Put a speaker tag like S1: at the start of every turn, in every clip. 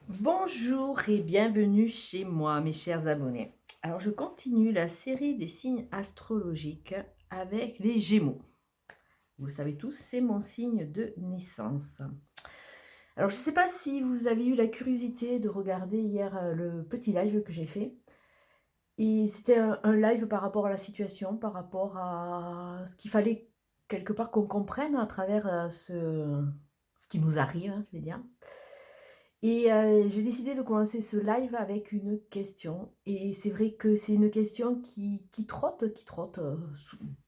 S1: Bonjour et bienvenue chez moi, mes chers abonnés. Alors, je continue la série des signes astrologiques avec les Gémeaux. Vous le savez tous, c'est mon signe de naissance. Alors, je ne sais pas si vous avez eu la curiosité de regarder hier le petit live que j'ai fait. Et c'était un live par rapport à la situation, par rapport à ce qu'il fallait quelque part qu'on comprenne à travers ce qui nous arrive, hein, je vais dire. Et j'ai décidé de commencer ce live avec une question et c'est vrai que c'est une question qui trotte,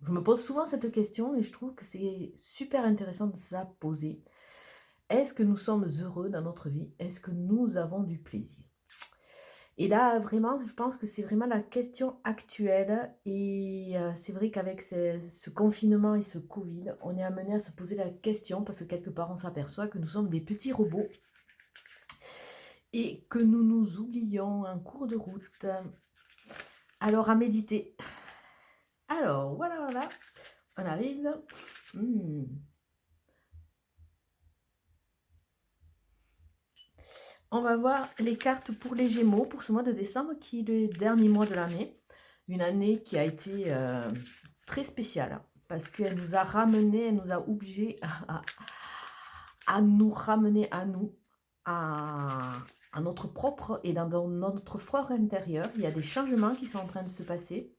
S1: je me pose souvent cette question et je trouve que c'est super intéressant de se la poser. Est-ce que nous sommes heureux dans notre vie? Est-ce que nous avons du plaisir? Et là, vraiment, je pense que c'est vraiment la question actuelle et c'est vrai qu'avec ce confinement et ce Covid, on est amené à se poser la question parce que quelque part, on s'aperçoit que nous sommes des petits robots et que nous nous oublions en cours de route. Alors à méditer. Alors voilà, on arrive. Hmm. On va voir les cartes pour les Gémeaux pour ce mois de décembre qui est le dernier mois de l'année. Une année qui a été très spéciale parce qu'elle nous a ramené, elle nous a obligés à nous ramener à nous, à notre propre et dans notre fort intérieur. Il y a des changements qui sont en train de se passer.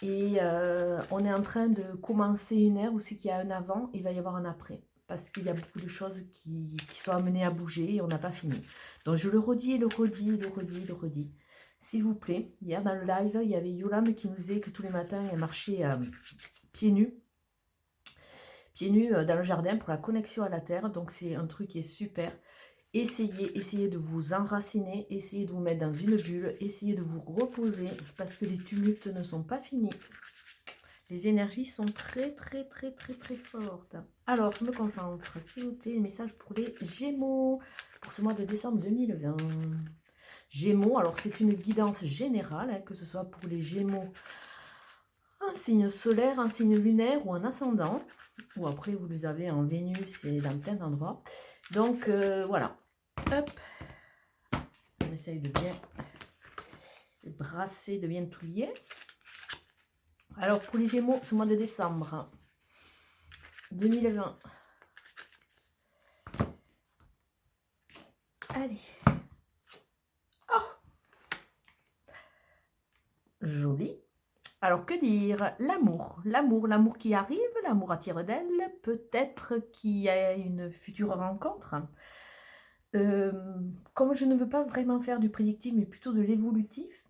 S1: Et on est en train de commencer une ère où c'est qu'il y a un avant, il va y avoir un après. Parce qu'il y a beaucoup de choses qui sont amenées à bouger et on n'a pas fini. Donc je le redis, le redis, le redis, le redis. S'il vous plaît, hier dans le live, il y avait Yolande qui nous disait que tous les matins, elle marchait pieds nus dans le jardin pour la connexion à la terre. Donc c'est un truc qui est super. Essayez de vous enraciner, essayez de vous mettre dans une bulle, essayez de vous reposer parce que les tumultes ne sont pas finis. Les énergies sont très fortes. Alors, je me concentre. S'il vous plaît, message pour les Gémeaux pour ce mois de décembre 2020. Gémeaux, alors c'est une guidance générale, hein, que ce soit pour les Gémeaux, un signe solaire, un signe lunaire ou un ascendant. Ou après, vous les avez en Vénus et dans plein d'endroits. Donc, voilà. Hop. On essaye de bien brasser, de bien tout lier. Alors, pour les Gémeaux, ce mois de décembre 2020. Allez. Oh, joli. Alors, que dire? L'amour qui arrive, l'amour attire d'elle. Peut-être qu'il y a une future rencontre. Euh, Comme je ne veux pas vraiment faire du prédictif, mais plutôt de l'évolutif,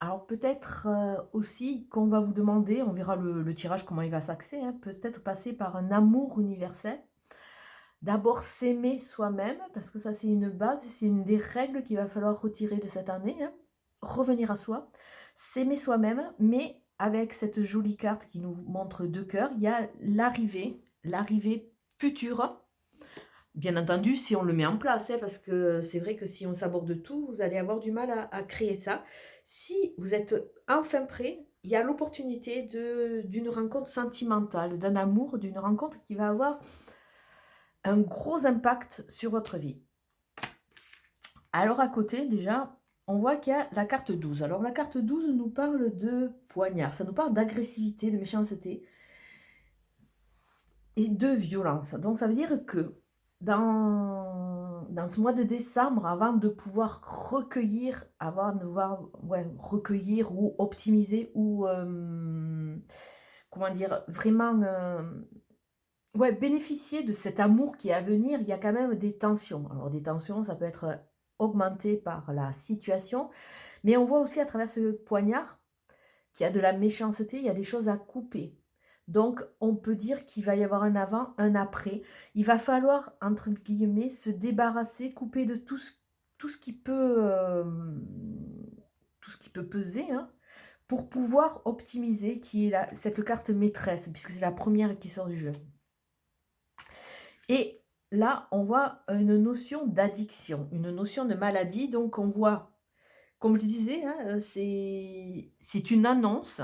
S1: alors peut-être aussi qu'on va vous demander, on verra le tirage comment il va s'axer, hein, peut-être passer par un amour universel. D'abord s'aimer soi-même, parce que ça c'est une base, c'est une des règles qu'il va falloir retirer de cette année, hein. Revenir à soi, s'aimer soi-même, mais avec cette jolie carte qui nous montre deux cœurs, il y a l'arrivée future. Bien entendu, si on le met en place, hein, parce que c'est vrai que si on s'aborde tout, vous allez avoir du mal à créer ça. Si vous êtes enfin prêt, il y a l'opportunité d'une rencontre sentimentale, d'un amour, d'une rencontre qui va avoir un gros impact sur votre vie. Alors à côté, déjà, on voit qu'il y a la carte 12. Alors la carte 12 nous parle de poignard, ça nous parle d'agressivité, de méchanceté et de violence. Donc ça veut dire que dans ce mois de décembre, avant de pouvoir recueillir, avant de voir, recueillir ou optimiser ou, comment dire, vraiment bénéficier de cet amour qui est à venir, il y a quand même des tensions. Alors des tensions, ça peut être augmenté par la situation, mais on voit aussi à travers ce poignard qu'il y a de la méchanceté, il y a des choses à couper. Donc on peut dire qu'il va y avoir un avant, un après. Il va falloir, entre guillemets, se débarrasser, couper de tout ce qui peut, tout ce qui peut peser, hein, pour pouvoir optimiser, qui est cette carte maîtresse, puisque c'est la première qui sort du jeu. Et là, on voit une notion d'addiction, une notion de maladie. Donc, on voit, comme je disais, hein, c'est une annonce,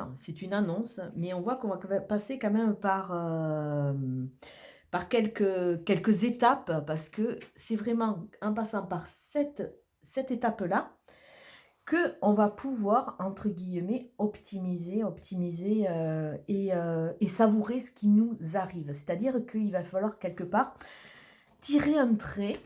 S1: mais on voit qu'on va passer quand même par quelques étapes, parce que c'est vraiment en passant par cette cette étape-là que on va pouvoir, entre guillemets, optimiser, et savourer ce qui nous arrive. C'est-à-dire qu'il va falloir quelque part tirer un trait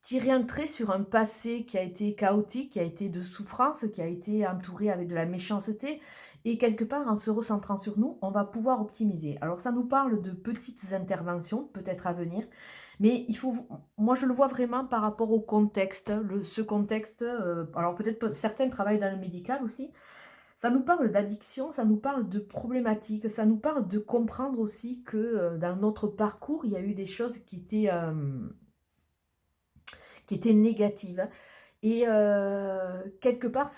S1: tirer un trait sur un passé qui a été chaotique, qui a été de souffrance, qui a été entouré avec de la méchanceté et quelque part, en se recentrant sur nous, on va pouvoir optimiser. Alors ça nous parle de petites interventions, peut-être à venir, mais il faut moi je le vois vraiment par rapport au contexte, ce contexte, alors peut-être certains travaillent dans le médical aussi. Ça nous parle d'addiction, ça nous parle de problématiques, ça nous parle de comprendre aussi que, dans notre parcours, il y a eu des choses qui étaient négatives. Et quelque part,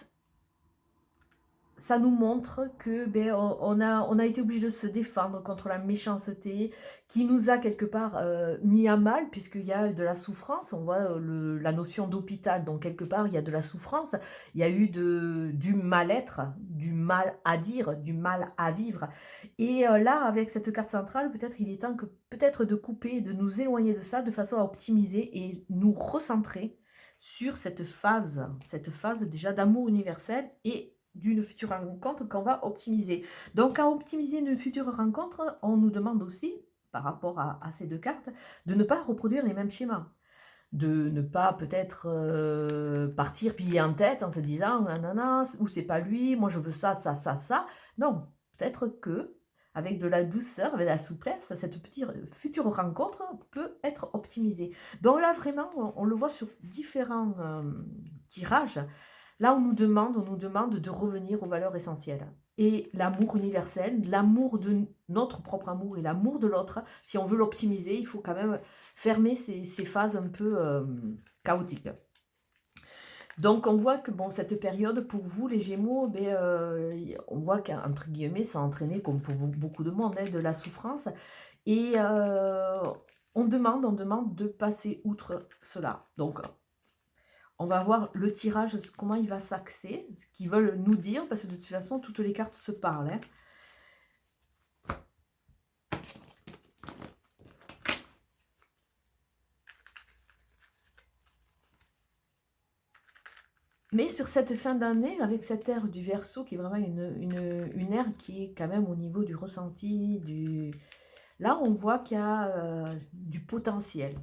S1: ça nous montre que ben, on a été obligé de se défendre contre la méchanceté qui nous a quelque part mis à mal, puisqu'il y a de la souffrance. On voit la notion d'hôpital, donc quelque part, il y a de la souffrance, il y a eu du mal-être, du mal à dire, du mal à vivre. Et là, avec cette carte centrale, peut-être il est temps que peut-être de couper, de nous éloigner de ça, de façon à optimiser et nous recentrer sur cette phase déjà d'amour universel et d'une future rencontre qu'on va optimiser. Donc, à optimiser une future rencontre, on nous demande aussi, par rapport à ces deux cartes, de ne pas reproduire les mêmes schémas. De ne pas peut-être partir piller en tête en se disant nanana, ou c'est pas lui, moi je veux ça, ça, ça, ça. Non, peut-être que avec de la douceur, avec de la souplesse, cette petite future rencontre peut être optimisée. Donc là, vraiment, on le voit sur différents tirages. Là, on nous demande de revenir aux valeurs essentielles. Et l'amour universel, l'amour de notre propre amour et l'amour de l'autre, si on veut l'optimiser, il faut quand même fermer ces phases un peu chaotiques. Donc, on voit que bon, cette période, pour vous, les Gémeaux, ben, on voit qu'entre guillemets, ça a entraîné, comme pour beaucoup de monde, de la souffrance. Et on demande de passer outre cela. Donc, on va voir le tirage, comment il va s'axer, ce qu'ils veulent nous dire, parce que de toute façon, toutes les cartes se parlent. Hein. Mais sur cette fin d'année, avec cette ère du Verseau, qui est vraiment une ère qui est quand même au niveau du ressenti, là on voit qu'il y a du potentiel.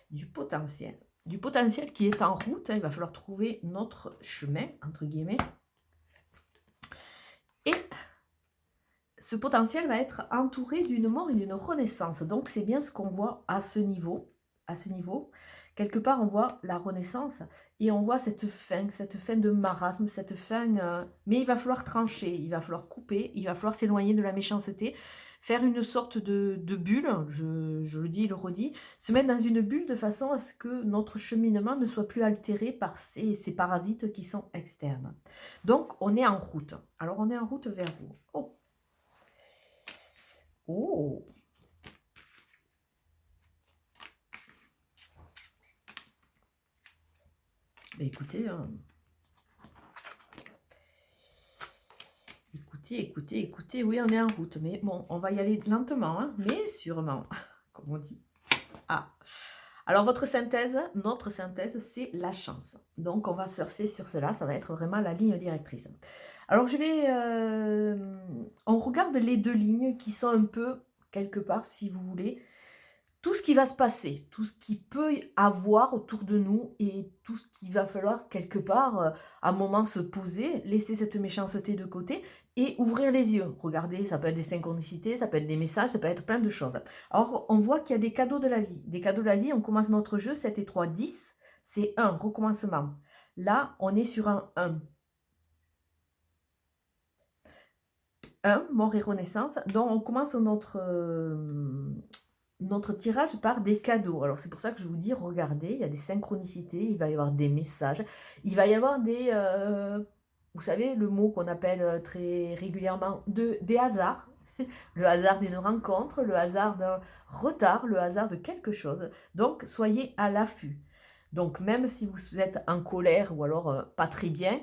S1: Du potentiel. Du potentiel qui est en route. Hein, il va falloir trouver notre chemin, entre guillemets. Et ce potentiel va être entouré d'une mort et d'une renaissance. Donc c'est bien ce qu'on voit à ce niveau. À ce niveau. Quelque part, on voit la renaissance et on voit cette fin de marasme, cette fin... mais il va falloir trancher, il va falloir couper, il va falloir s'éloigner de la méchanceté, faire une sorte de bulle, je le dis, le redis, se mettre dans une bulle de façon à ce que notre cheminement ne soit plus altéré par ces parasites qui sont externes. Donc, on est en route. Alors, on est en route vers où? Oh! Oh! Mais écoutez, écoutez, oui, on est en route, mais bon, on va y aller lentement, hein, mais sûrement, comme on dit. Ah, alors notre synthèse, c'est la chance. Donc, on va surfer sur cela, ça va être vraiment la ligne directrice. Alors, on regarde les deux lignes qui sont un peu, quelque part, si vous voulez, tout ce qui va se passer, tout ce qui peut avoir autour de nous et tout ce qu'il va falloir quelque part, à un moment se poser, laisser cette méchanceté de côté et ouvrir les yeux. Regardez, ça peut être des synchronicités, ça peut être des messages, ça peut être plein de choses. Alors, on voit qu'il y a des cadeaux de la vie. Des cadeaux de la vie, on commence notre jeu, 7 et 3, 10, c'est un recommencement. Là, on est sur un 1. 1, mort et renaissance. Donc, on commence notre tirage par des cadeaux. Alors, c'est pour ça que je vous dis, regardez, il y a des synchronicités, il va y avoir des messages, il va y avoir vous savez, le mot qu'on appelle très régulièrement des hasards. Le hasard d'une rencontre, le hasard d'un retard, le hasard de quelque chose. Donc, soyez à l'affût. Donc, même si vous êtes en colère ou alors pas très bien,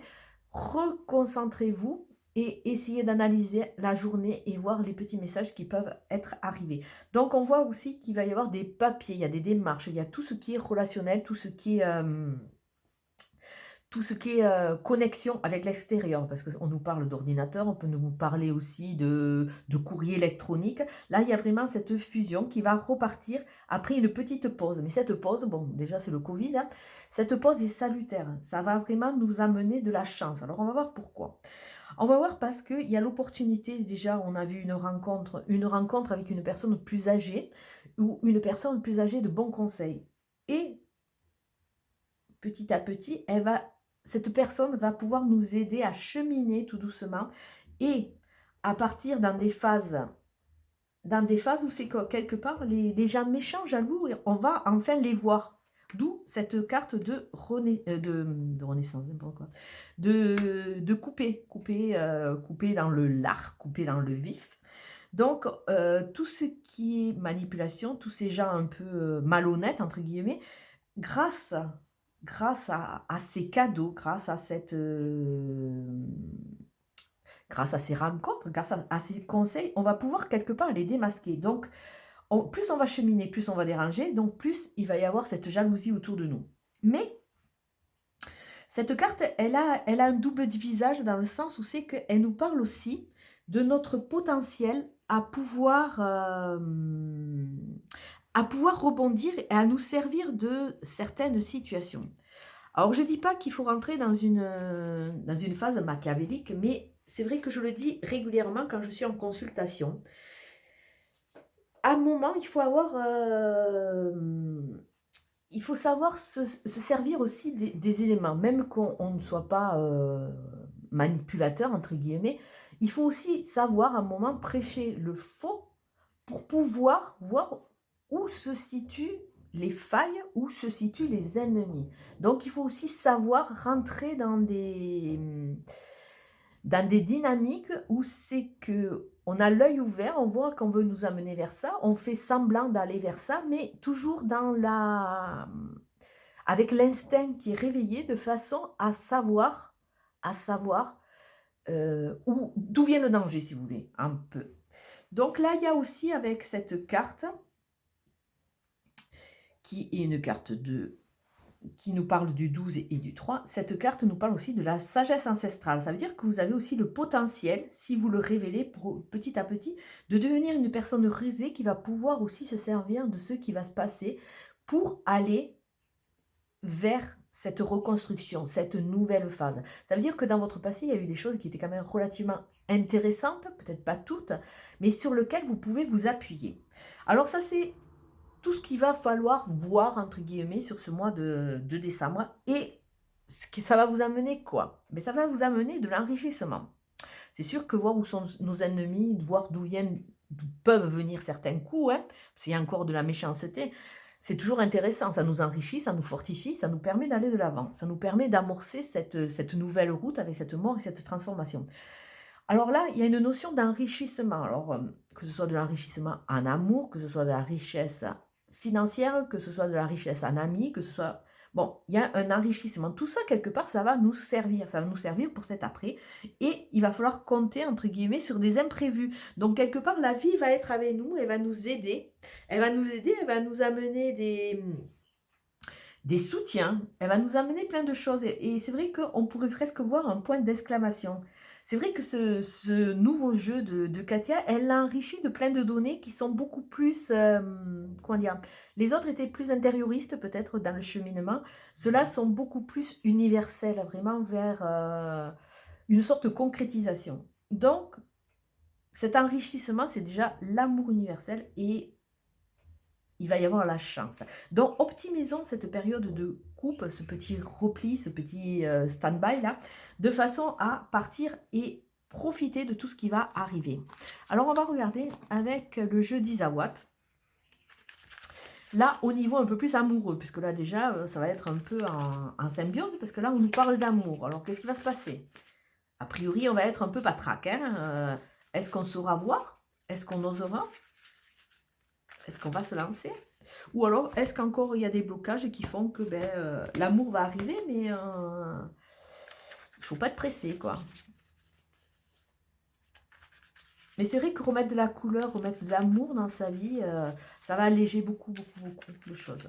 S1: reconcentrez-vous et essayez d'analyser la journée et voir les petits messages qui peuvent être arrivés. Donc, on voit aussi qu'il va y avoir des papiers, il y a des démarches, il y a tout ce qui est relationnel, tout ce qui est tout ce qui est connexion avec l'extérieur, parce qu'on nous parle d'ordinateur, on peut nous parler aussi de courrier électronique. Là, il y a vraiment cette fusion qui va repartir après une petite pause. Mais cette pause, bon, déjà c'est le Covid, hein, cette pause est salutaire. Ça va vraiment nous amener de la chance. Alors, on va voir pourquoi. On va voir parce qu'il y a l'opportunité, déjà, on a vu une rencontre avec une personne plus âgée ou une personne plus âgée de bons conseils. Et petit à petit, cette personne va pouvoir nous aider à cheminer tout doucement et à partir dans des phases où c'est que quelque part les gens méchants, jaloux, on va enfin les voir. D'où cette carte de renaissance, n'importe quoi. De couper dans le lard, couper dans le vif. Donc, tout ce qui est manipulation, tous ces gens un peu malhonnêtes, entre guillemets, grâce à ces cadeaux, grâce à ces rencontres, grâce à ces conseils, on va pouvoir quelque part les démasquer. Donc, plus on va cheminer, plus on va déranger, donc plus il va y avoir cette jalousie autour de nous. Mais cette carte, elle a un double visage dans le sens où c'est qu'elle nous parle aussi de notre potentiel à pouvoir rebondir et à nous servir de certaines situations. Alors, je ne dis pas qu'il faut rentrer dans une phase machiavélique, mais c'est vrai que je le dis régulièrement quand je suis en consultation. À un moment, il faut savoir se servir aussi des éléments, même qu'on ne soit pas manipulateur, entre guillemets. Il faut aussi savoir à un moment prêcher le faux pour pouvoir voir où se situent les failles, où se situent les ennemis. Donc, il faut aussi savoir rentrer dans des dynamiques où c'est que on a l'œil ouvert, on voit qu'on veut nous amener vers ça, on fait semblant d'aller vers ça, mais toujours avec l'instinct qui est réveillé de façon à savoir d'où vient le danger, si vous voulez, un peu. Donc là, il y a aussi avec cette carte, qui est une carte qui nous parle du 12 et du 3, cette carte nous parle aussi de la sagesse ancestrale. Ça veut dire que vous avez aussi le potentiel, si vous le révélez petit à petit, de devenir une personne rusée qui va pouvoir aussi se servir de ce qui va se passer pour aller vers cette reconstruction, cette nouvelle phase. Ça veut dire que dans votre passé, il y a eu des choses qui étaient quand même relativement intéressantes, peut-être pas toutes, mais sur lesquelles vous pouvez vous appuyer. Alors ça, c'est tout ce qu'il va falloir voir, entre guillemets, sur ce mois de décembre. Et ça va vous amener quoi? Mais ça va vous amener de l'enrichissement. C'est sûr que voir où sont nos ennemis, voir d'où peuvent venir certains coups, hein, parce qu'il y a encore de la méchanceté, c'est toujours intéressant. Ça nous enrichit, ça nous fortifie, ça nous permet d'aller de l'avant. Ça nous permet d'amorcer cette nouvelle route avec cette mort et cette transformation. Alors là, il y a une notion d'enrichissement. Alors, que ce soit de l'enrichissement en amour, que ce soit de la richesse financière, que ce soit de la richesse en amis, que ce soit... Bon, il y a un enrichissement. Tout ça, quelque part, ça va nous servir. Ça va nous servir pour cet après. Et il va falloir compter, entre guillemets, sur des imprévus. Donc, quelque part, la vie va être avec nous. Elle va nous aider. Elle va nous aider. Elle va nous amener des soutiens. Elle va nous amener plein de choses. Et c'est vrai qu'on pourrait presque voir un point d'exclamation. C'est vrai que ce nouveau jeu de Katia, elle l'a enrichi de plein de données qui sont beaucoup plus, comment dire, les autres étaient plus intérioristes peut-être dans le cheminement. Ceux-là sont beaucoup plus universels, vraiment vers une sorte de concrétisation. Donc, cet enrichissement, c'est déjà l'amour universel et il va y avoir la chance. Donc, optimisons cette période de coupe, ce petit repli, ce petit stand-by là, de façon à partir et profiter de tout ce qui va arriver. Alors, on va regarder avec le jeu d'Isawat. Là, au niveau un peu plus amoureux, puisque là déjà, ça va être un peu en symbiose, parce que là, on nous parle d'amour. Alors, qu'est-ce qui va se passer? A priori, on va être un peu patraque. Hein, est-ce qu'on saura voir? Est-ce qu'on osera? Est-ce qu'on va se lancer? Ou alors, est-ce qu'encore il y a des blocages qui font que l'amour va arriver, mais il ne faut pas être pressé, quoi. Mais c'est vrai que remettre de la couleur, remettre de l'amour dans sa vie, ça va alléger beaucoup, beaucoup, beaucoup de choses.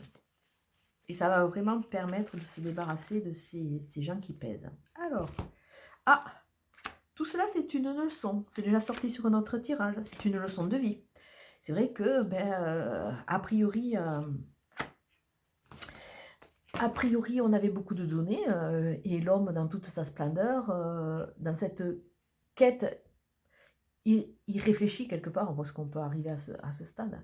S1: Et ça va vraiment permettre de se débarrasser de ces gens qui pèsent. Alors, ah, tout cela c'est une leçon. C'est déjà sorti sur un autre tirage. C'est une leçon de vie. C'est vrai que, a priori, on avait beaucoup de données et l'homme, dans toute sa splendeur, dans cette quête, il réfléchit quelque part, on voit ce qu'on peut arriver à ce stade,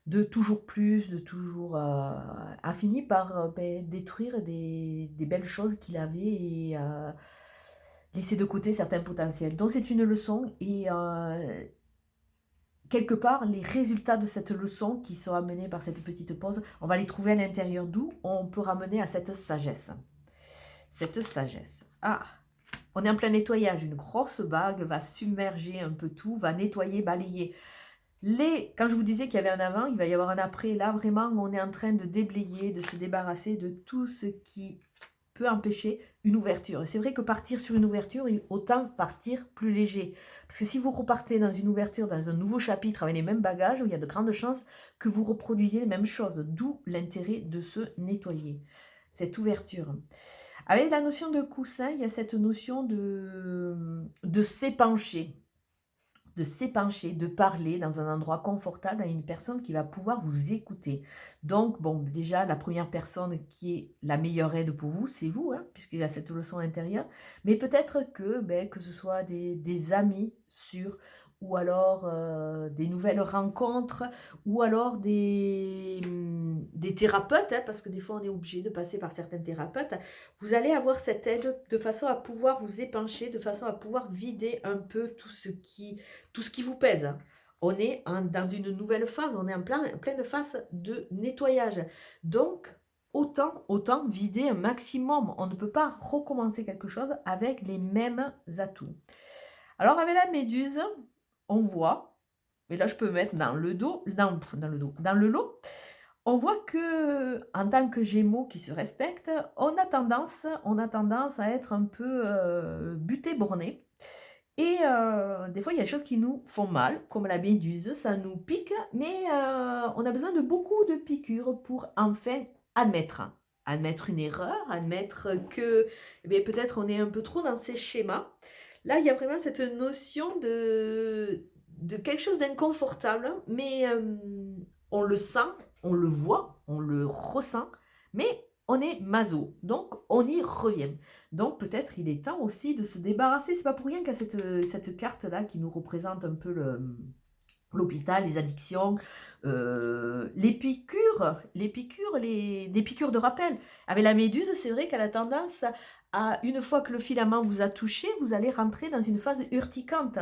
S1: de toujours plus, de toujours, a fini par détruire des belles choses qu'il avait et laisser de côté certains potentiels. Donc c'est une leçon et quelque part, les résultats de cette leçon qui sera menée par cette petite pause, on va les trouver à l'intérieur d'où on peut ramener à cette sagesse. Cette sagesse. Ah, on est en plein nettoyage. Une grosse bague va submerger un peu tout, va nettoyer, balayer. Quand je vous disais qu'il y avait un avant, il va y avoir un après. Là, vraiment, on est en train de déblayer, de se débarrasser de tout ce qui peut empêcher une ouverture. Et c'est vrai que partir sur une ouverture, autant partir plus léger. Parce que si vous repartez dans une ouverture, dans un nouveau chapitre avec les mêmes bagages, il y a de grandes chances que vous reproduisiez les mêmes choses. D'où l'intérêt de se nettoyer. Cette ouverture. Avec la notion de coussin, il y a cette notion de s'épancher. De s'épancher, de parler dans un endroit confortable à une personne qui va pouvoir vous écouter. Donc, bon, déjà, la première personne qui est la meilleure aide pour vous, c'est vous, hein, puisqu'il y a cette leçon intérieure. Mais peut-être que ce soit des amis sûrs, ou alors des nouvelles rencontres, ou alors des thérapeutes, hein, parce que des fois, on est obligé de passer par certains thérapeutes. Vous allez avoir cette aide de façon à pouvoir vous épancher, de façon à pouvoir vider un peu tout ce qui vous pèse. On est dans une nouvelle phase, on est en pleine phase de nettoyage. Donc, autant vider un maximum. On ne peut pas recommencer quelque chose avec les mêmes atouts. Alors, avec la méduse, on voit, et là je peux mettre dans le dos, dans le lot, on voit que en tant que Gémeaux qui se respectent, on a tendance à être un peu buté borné. Et des fois, il y a des choses qui nous font mal, comme la méduse, ça nous pique, mais on a besoin de beaucoup de piqûres pour enfin admettre une erreur, admettre que peut-être on est un peu trop dans ces schémas. Là, il y a vraiment cette notion de quelque chose d'inconfortable, mais on le sent, on le voit, on le ressent, mais on est maso, donc on y revient. Donc peut-être il est temps aussi de se débarrasser, c'est pas pour rien qu'il y a cette carte-là qui nous représente un peu l'hôpital, les addictions, les piqûres, des piqûres de rappel. Avec la méduse, c'est vrai qu'elle a tendance à, une fois que le filament vous a touché, vous allez rentrer dans une phase urticante.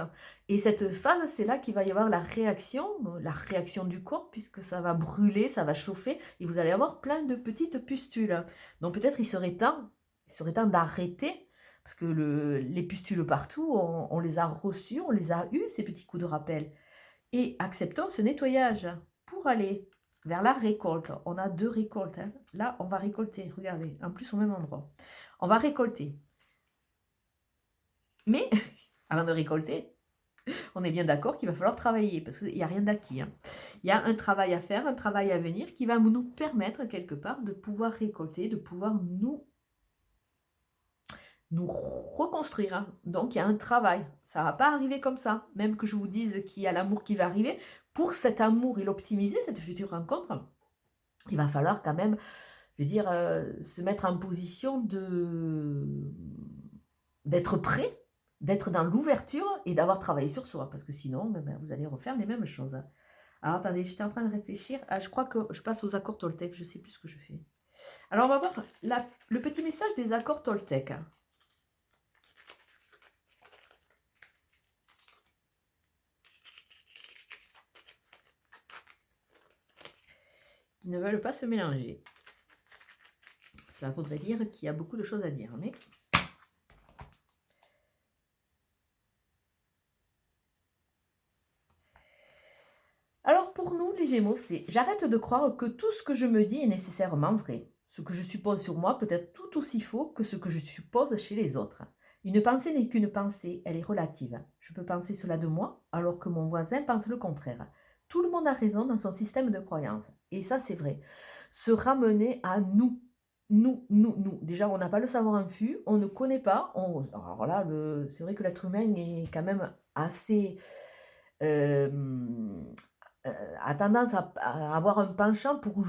S1: Et cette phase, c'est là qu'il va y avoir la réaction du corps, puisque ça va brûler, ça va chauffer, et vous allez avoir plein de petites pustules. Donc peut-être il serait temps d'arrêter, parce que les pustules partout, on les a reçues, on les a eues, ces petits coups de rappel. Et acceptons ce nettoyage pour aller vers la récolte. On a 2 récoltes. Hein. Là, on va récolter. Regardez, en plus au même endroit. On va récolter. Mais, avant de récolter, on est bien d'accord qu'il va falloir travailler, parce qu'il n'y a rien d'acquis. Hein. Il y a un travail à faire, un travail à venir, qui va nous permettre, quelque part, de pouvoir récolter, de pouvoir nous reconstruire. Hein. Donc, il y a un travail. Ça ne va pas arriver comme ça. Même que je vous dise qu'il y a l'amour qui va arriver. Pour cet amour et l'optimiser, cette future rencontre, il va falloir quand même, je veux dire, se mettre en position d'être prêt, d'être dans l'ouverture et d'avoir travaillé sur soi. Parce que sinon, vous allez refaire les mêmes choses. Alors, attendez, j'étais en train de réfléchir. Ah, je crois que je passe aux accords Toltec. Je ne sais plus ce que je fais. Alors, on va voir le petit message des accords Toltec. Qui ne veulent pas se mélanger. Cela voudrait dire qu'il y a beaucoup de choses à dire, mais... Alors pour nous, les Gémeaux, c'est « J'arrête de croire que tout ce que je me dis est nécessairement vrai. Ce que je suppose sur moi peut être tout aussi faux que ce que je suppose chez les autres. Une pensée n'est qu'une pensée, elle est relative. Je peux penser cela de moi, alors que mon voisin pense le contraire. Tout le monde a raison dans son système de croyance. » Et ça, c'est vrai. se ramener à nous. Nous. Déjà, on n'a pas le savoir infus, on ne connaît pas. Alors là, c'est vrai que l'être humain est quand même assez... euh, euh, a tendance à avoir un penchant pour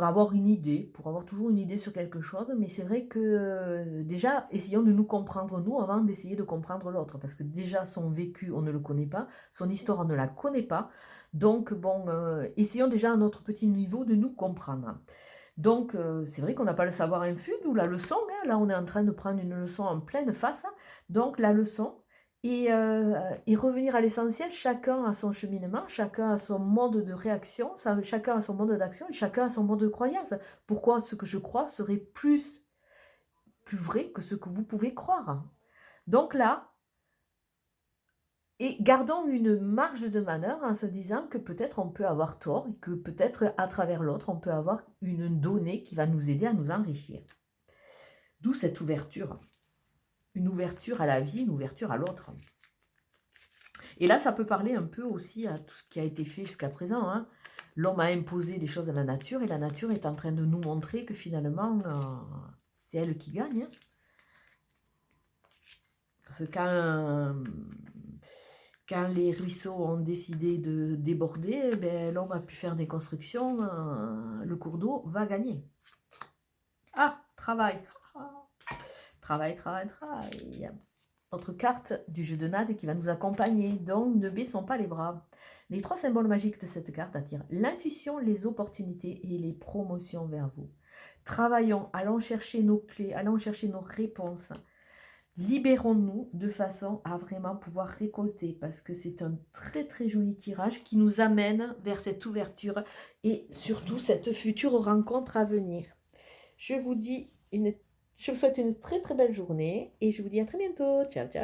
S1: avoir une idée, pour avoir toujours une idée sur quelque chose. Mais c'est vrai que déjà, essayons de nous comprendre nous avant d'essayer de comprendre l'autre. Parce que déjà, son vécu, on ne le connaît pas, son histoire, on ne la connaît pas. Donc, bon, essayons déjà à notre petit niveau de nous comprendre. Donc, c'est vrai qu'on n'a pas le savoir infus, d'où la leçon, hein. Là, on est en train de prendre une leçon en pleine face. Donc, la leçon, et revenir à l'essentiel, chacun a son cheminement, chacun a son mode de réaction, chacun a son mode d'action, et chacun a son mode de croyance. Pourquoi ce que je crois serait plus vrai que ce que vous pouvez croire? Donc là, et gardons une marge de manœuvre en se disant que peut-être on peut avoir tort et que peut-être à travers l'autre, on peut avoir une donnée qui va nous aider à nous enrichir. D'où cette ouverture. Une ouverture à la vie, une ouverture à l'autre. Et là, ça peut parler un peu aussi à tout ce qui a été fait jusqu'à présent, hein. L'homme a imposé des choses à la nature et la nature est en train de nous montrer que finalement, c'est elle qui gagne, hein. Parce que quand les ruisseaux ont décidé de déborder, eh ben, l'homme a pu faire des constructions, le cours d'eau va gagner. Ah, travail. Travail. Notre carte du jeu de Nade qui va nous accompagner, donc ne baissons pas les bras. Les 3 symboles magiques de cette carte attirent l'intuition, les opportunités et les promotions vers vous. Travaillons, allons chercher nos clés, allons chercher nos réponses. Libérons-nous de façon à vraiment pouvoir récolter, parce que c'est un très très joli tirage qui nous amène vers cette ouverture et surtout cette future rencontre à venir. Je vous souhaite une très très belle journée et je vous dis à très bientôt. Ciao, ciao.